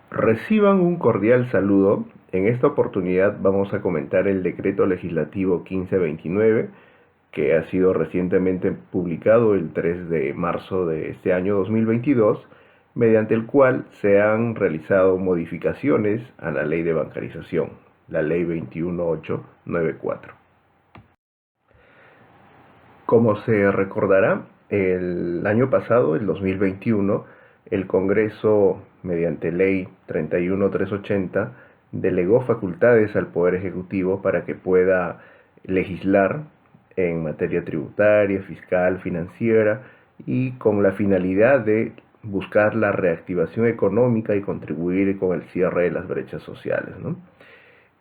Reciban un cordial saludo. En esta oportunidad vamos a comentar el decreto legislativo 1529 que ha sido recientemente publicado el 3 de marzo de este año 2022, mediante el cual se han realizado modificaciones a la ley de bancarización, la ley 21894. Como se recordará, el año pasado, el 2021, el Congreso, mediante ley 31380, delegó facultades al Poder Ejecutivo para que pueda legislar en materia tributaria, fiscal, financiera y con la finalidad de buscar la reactivación económica y contribuir con el cierre de las brechas sociales, ¿no?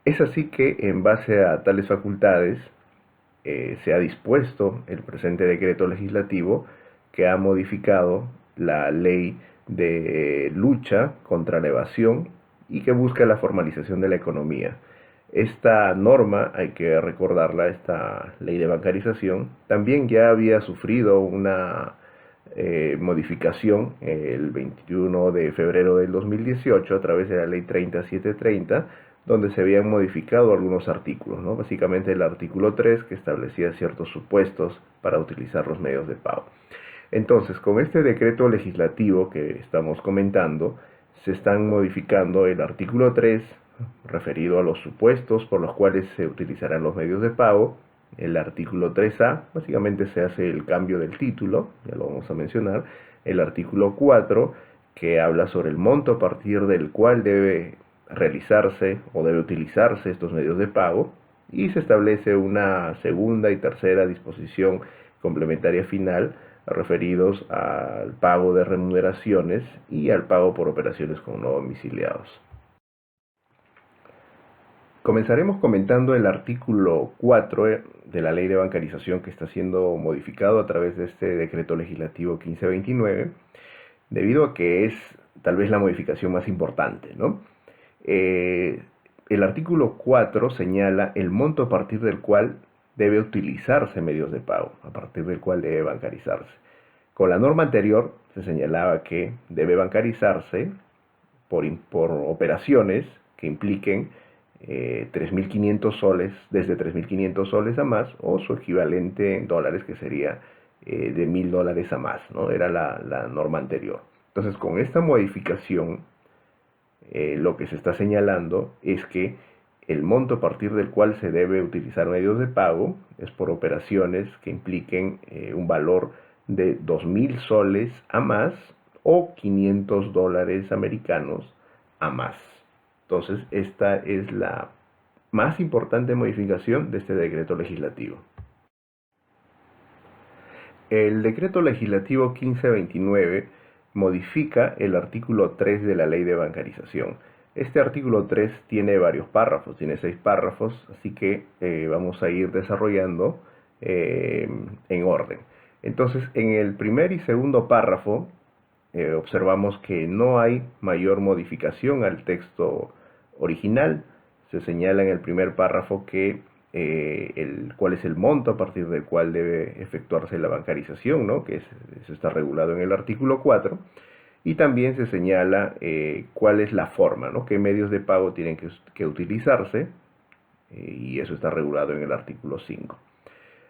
Es así que en base a tales facultades se ha dispuesto el presente decreto legislativo que ha modificado la ley de lucha contra la evasión y que busca la formalización de la economía. Esta norma, hay que recordarla, esta ley de bancarización, también ya había sufrido una modificación el 21 de febrero del 2018 a través de la ley 30730, donde se habían modificado algunos artículos, ¿no? Básicamente el artículo 3 que establecía ciertos supuestos para utilizar los medios de pago. Entonces, con este decreto legislativo que estamos comentando, se están modificando el artículo 3 referido a los supuestos por los cuales se utilizarán los medios de pago. El artículo 3A, básicamente se hace el cambio del título, ya lo vamos a mencionar. El artículo 4, que habla sobre el monto a partir del cual debe realizarse o debe utilizarse estos medios de pago, y se establece una segunda y tercera disposición complementaria final referidos al pago de remuneraciones y al pago por operaciones con no domiciliados. Comenzaremos comentando el artículo 4 de la ley de bancarización que está siendo modificado a través de este decreto legislativo 1529, debido a que es tal vez la modificación más importante, ¿no? El artículo 4 señala el monto a partir del cual debe utilizarse medios de pago, a partir del cual debe bancarizarse. Con la norma anterior se señalaba que debe bancarizarse por operaciones que impliquen 3.500 soles, desde 3.500 soles a más, o su equivalente en dólares, que sería de $1.000 a más, ¿no? Era la norma anterior. Entonces, con esta modificación, lo que se está señalando es que el monto a partir del cual se debe utilizar medios de pago es por operaciones que impliquen un valor de 2.000 soles a más o 500 dólares americanos a más. Entonces, esta es la más importante modificación de este decreto legislativo. El decreto legislativo 1529 modifica el artículo 3 de la ley de bancarización. Este artículo 3 tiene varios párrafos, tiene 6 párrafos, así que vamos a ir desarrollando en orden. Entonces, en el primer y segundo párrafo observamos que no hay mayor modificación al texto original. Se señala en el primer párrafo que cuál es el monto a partir del cual debe efectuarse la bancarización, ¿no? Eso está regulado en el artículo 4. Y también se señala cuál es la forma, ¿no? Qué medios de pago tienen que utilizarse, y eso está regulado en el artículo 5.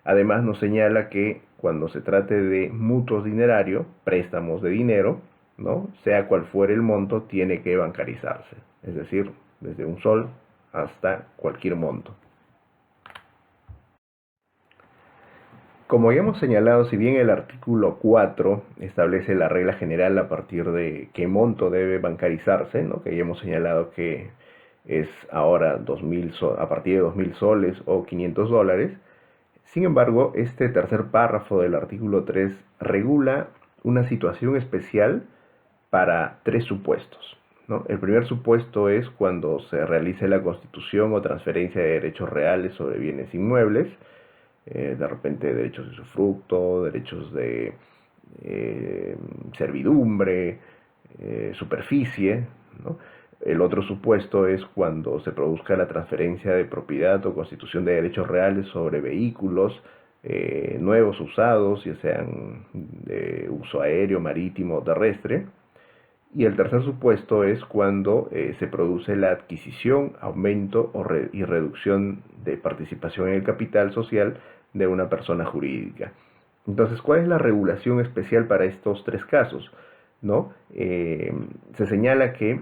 Además nos señala que cuando se trate de mutuos dinerarios, préstamos de dinero, ¿no? Sea cual fuere el monto, tiene que bancarizarse. Es decir, desde un sol hasta cualquier monto. Como ya hemos señalado, si bien el artículo 4 establece la regla general a partir de qué monto debe bancarizarse, ¿no? Que ya hemos señalado que es ahora a partir de 2.000 soles o 500 dólares, sin embargo, este tercer párrafo del artículo 3 regula una situación especial para 3 supuestos, ¿no? El primer supuesto es cuando se realice la constitución o transferencia de derechos reales sobre bienes inmuebles, de repente derechos de usufructo, derechos de servidumbre, superficie, ¿no? El otro supuesto es cuando se produzca la transferencia de propiedad o constitución de derechos reales sobre vehículos nuevos, usados, ya sean de uso aéreo, marítimo o terrestre. Y el tercer supuesto es cuando se produce la adquisición, aumento y reducción de participación en el capital social de una persona jurídica. Entonces, ¿cuál es la regulación especial para estos tres casos? ¿No? Se señala que,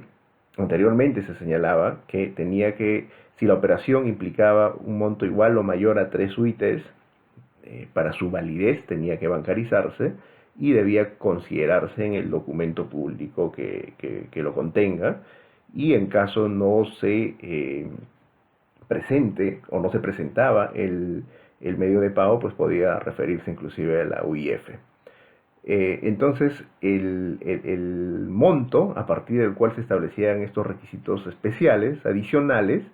anteriormente se señalaba que si la operación implicaba un monto igual o mayor a 3 UITs, para su validez tenía que bancarizarse y debía considerarse en el documento público que lo contenga, y en caso no se presente o no se presentaba el medio de pago, pues podía referirse inclusive a la UIF. Entonces, el monto a partir del cual se establecían estos requisitos especiales, adicionales,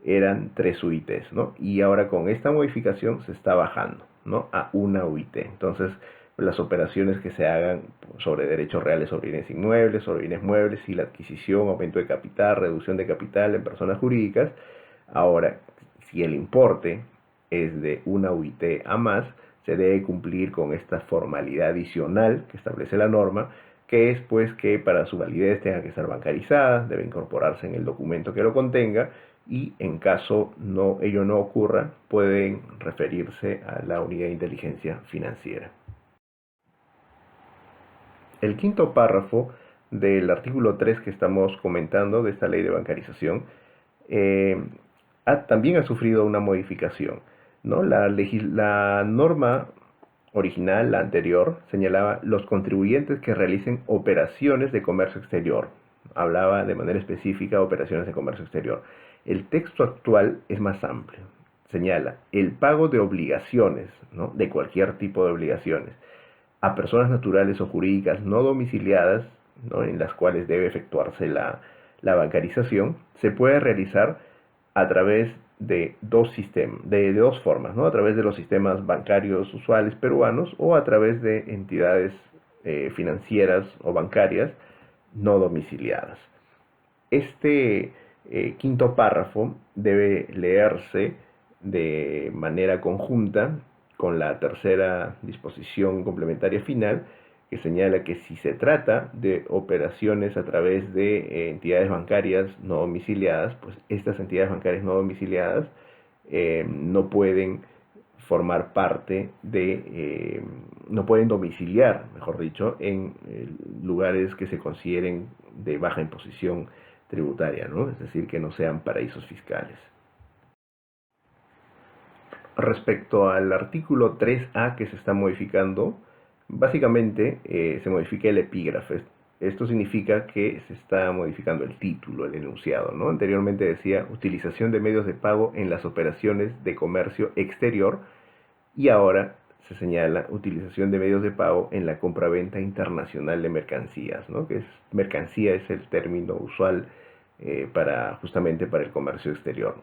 eran 3 UITs, ¿no? Y ahora con esta modificación se está bajando, ¿no? A una UIT. Entonces, las operaciones que se hagan sobre derechos reales sobre bienes inmuebles, sobre bienes muebles y la adquisición, aumento de capital, reducción de capital en personas jurídicas, ahora, si el importe es de una UIT a más, se debe cumplir con esta formalidad adicional que establece la norma, que es pues que para su validez tenga que estar bancarizada, debe incorporarse en el documento que lo contenga, y en caso ello no ocurra, pueden referirse a la unidad de inteligencia financiera. El quinto párrafo del artículo 3 que estamos comentando de esta ley de bancarización eh, también ha sufrido una modificación, ¿no? La norma original, la anterior, señalaba los contribuyentes que realicen operaciones de comercio exterior. Hablaba de manera específica de operaciones de comercio exterior. El texto actual es más amplio. Señala el pago de obligaciones, ¿no? De cualquier tipo de obligaciones, a personas naturales o jurídicas no domiciliadas, ¿no? En las cuales debe efectuarse la bancarización, se puede realizar a través de dos formas, ¿no? A través de los sistemas bancarios usuales peruanos o a través de entidades financieras o bancarias no domiciliadas. Este quinto párrafo debe leerse de manera conjunta con la tercera disposición complementaria final, que señala que si se trata de operaciones a través de entidades bancarias no domiciliadas, pues estas entidades bancarias no domiciliadas no pueden formar parte no pueden domiciliar, mejor dicho, en lugares que se consideren de baja imposición tributaria, ¿no? Es decir, que no sean paraísos fiscales. Respecto al artículo 3A que se está modificando, básicamente se modifica el epígrafe. Esto significa que se está modificando el título, el enunciado, ¿no? Anteriormente decía utilización de medios de pago en las operaciones de comercio exterior, y ahora se señala utilización de medios de pago en la compraventa internacional de mercancías, ¿no? Mercancía es el término usual justamente para el comercio exterior.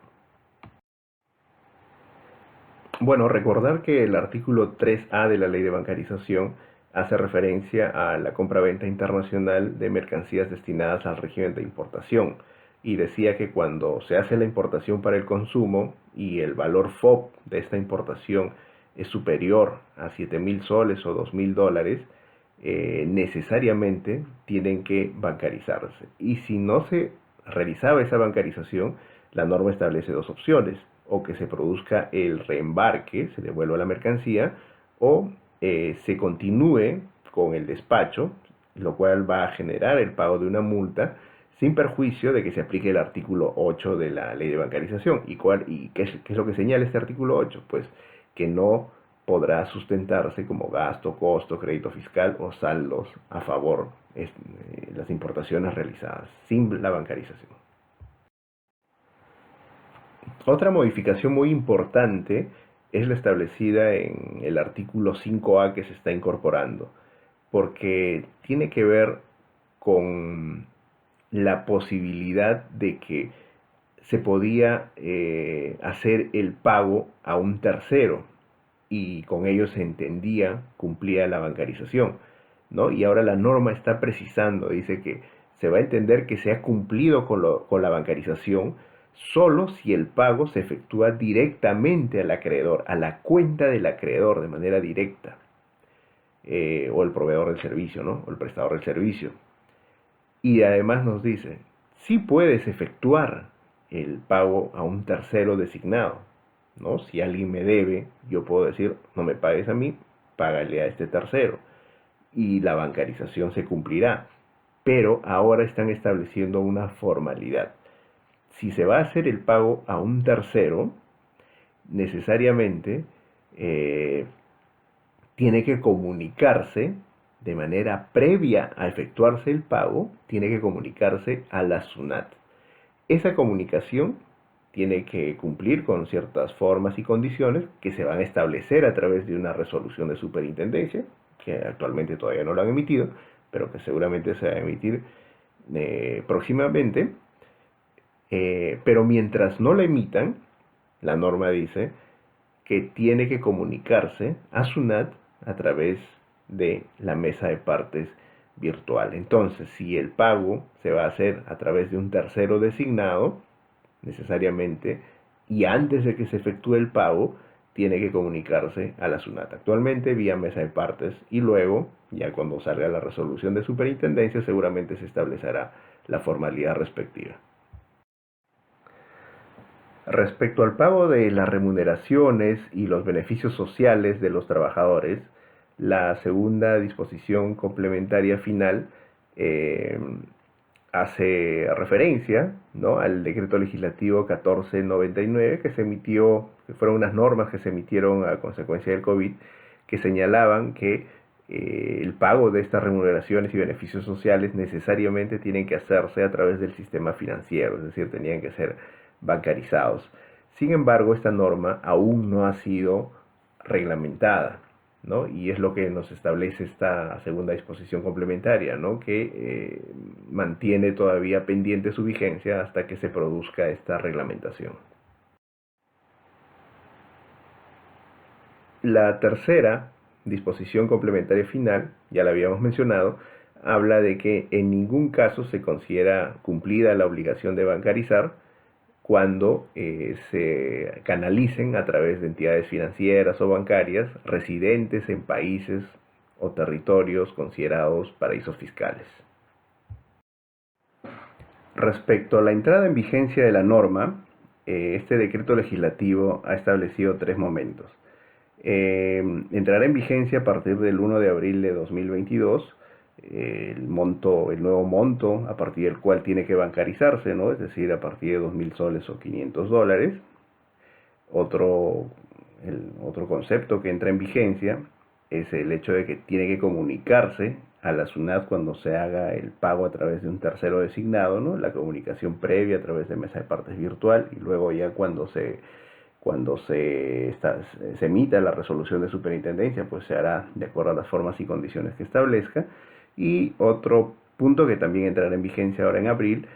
Bueno, recordar que el artículo 3A de la Ley de Bancarización hace referencia a la compraventa internacional de mercancías destinadas al régimen de importación, y decía que cuando se hace la importación para el consumo y el valor FOB de esta importación es superior a 7.000 soles o 2.000 dólares, necesariamente tienen que bancarizarse. Y si no se realizaba esa bancarización, la norma establece dos opciones: o que se produzca el reembarque, se devuelva la mercancía, o se continúe con el despacho, lo cual va a generar el pago de una multa sin perjuicio de que se aplique el artículo 8 de la ley de bancarización. ¿Y qué es lo que señala este artículo 8? Pues que no podrá sustentarse como gasto, costo, crédito fiscal o saldos a favor las importaciones realizadas sin la bancarización. Otra modificación muy importante es la establecida en el artículo 5A que se está incorporando, porque tiene que ver con la posibilidad de que se podía hacer el pago a un tercero, y con ello se entendía, cumplía la bancarización, ¿no? Y ahora la norma está precisando, dice que se va a entender que se ha cumplido con la bancarización solo si el pago se efectúa directamente al acreedor, a la cuenta del acreedor de manera directa, o el proveedor del servicio, ¿no? O el prestador del servicio. Y además nos dice, sí puedes efectuar el pago a un tercero designado, ¿no? Si alguien me debe, yo puedo decir, no me pagues a mí, págale a este tercero. Y la bancarización se cumplirá. Pero ahora están estableciendo una formalidad. Si se va a hacer el pago a un tercero, necesariamente eh, tiene que comunicarse de manera previa a efectuarse el pago, tiene que comunicarse a la SUNAT. Esa comunicación tiene que cumplir con ciertas formas y condiciones que se van a establecer a través de una resolución de superintendencia, que actualmente todavía no lo han emitido, pero que seguramente se va a emitir próximamente. Pero mientras no la emitan, la norma dice que tiene que comunicarse a SUNAT a través de la mesa de partes virtual. Entonces, si el pago se va a hacer a través de un tercero designado, necesariamente, y antes de que se efectúe el pago, tiene que comunicarse a la SUNAT. Actualmente vía mesa de partes y luego, ya cuando salga la resolución de superintendencia, seguramente se establecerá la formalidad respectiva. Respecto al pago de las remuneraciones y los beneficios sociales de los trabajadores, la segunda disposición complementaria final eh, hace referencia, ¿no?, al decreto legislativo 1499 que se emitió, que fueron unas normas que se emitieron a consecuencia del COVID, que señalaban que el pago de estas remuneraciones y beneficios sociales necesariamente tienen que hacerse a través del sistema financiero, es decir, tenían que ser bancarizados. Sin embargo, esta norma aún no ha sido reglamentada, ¿no? Y es lo que nos establece esta segunda disposición complementaria, ¿no?, que mantiene todavía pendiente su vigencia hasta que se produzca esta reglamentación. La tercera disposición complementaria final, ya la habíamos mencionado, habla de que en ningún caso se considera cumplida la obligación de bancarizar cuando se canalicen a través de entidades financieras o bancarias residentes en países o territorios considerados paraísos fiscales. Respecto a la entrada en vigencia de la norma, este decreto legislativo ha establecido tres momentos. Entrará en vigencia a partir del 1 de abril de 2022 el nuevo monto a partir del cual tiene que bancarizarse, ¿no? Es decir, a partir de 2.000 soles o 500 dólares. Otro concepto que entra en vigencia es el hecho de que tiene que comunicarse a la SUNAT cuando se haga el pago a través de un tercero designado, ¿no? La comunicación previa a través de mesa de partes virtual, y luego ya cuando se emita la resolución de superintendencia, pues se hará de acuerdo a las formas y condiciones que establezca. Y otro punto que también entrará en vigencia ahora en abril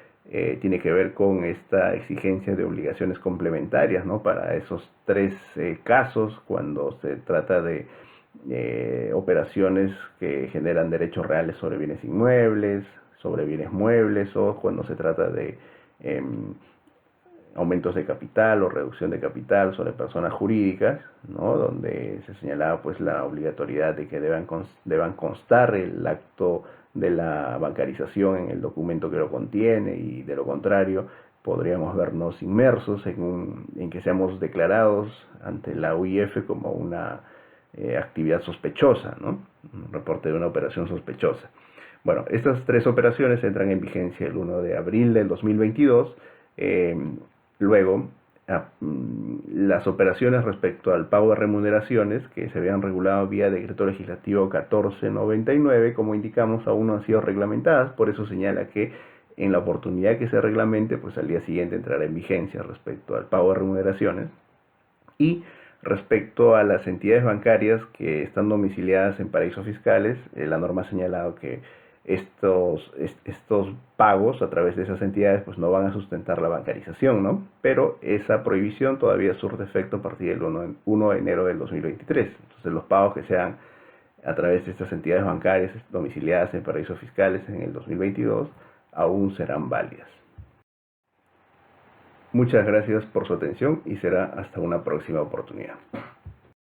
tiene que ver con esta exigencia de obligaciones complementarias, ¿no?, para esos tres casos cuando se trata de operaciones que generan derechos reales sobre bienes inmuebles, sobre bienes muebles, o cuando se trata de aumentos de capital o reducción de capital sobre personas jurídicas, ¿no?, donde se señalaba pues la obligatoriedad de que deban constar el acto de la bancarización en el documento que lo contiene, y de lo contrario podríamos vernos inmersos en que seamos declarados ante la UIF como una actividad sospechosa, ¿no?, un reporte de una operación sospechosa. Bueno, estas tres operaciones entran en vigencia el 1 de abril del 2022. Luego, las operaciones respecto al pago de remuneraciones que se habían regulado vía decreto legislativo 1499, como indicamos, aún no han sido reglamentadas. Por eso señala que en la oportunidad que se reglamente, pues al día siguiente entrará en vigencia respecto al pago de remuneraciones. Y respecto a las entidades bancarias que están domiciliadas en paraísos fiscales, la norma ha señalado que estos pagos a través de esas entidades pues no van a sustentar la bancarización, ¿no? Pero esa prohibición todavía surte efecto a partir del 1 de enero del 2023. Entonces los pagos que sean a través de estas entidades bancarias domiciliadas en paraísos fiscales en el 2022 aún serán válidas. Muchas gracias por su atención y será hasta una próxima oportunidad.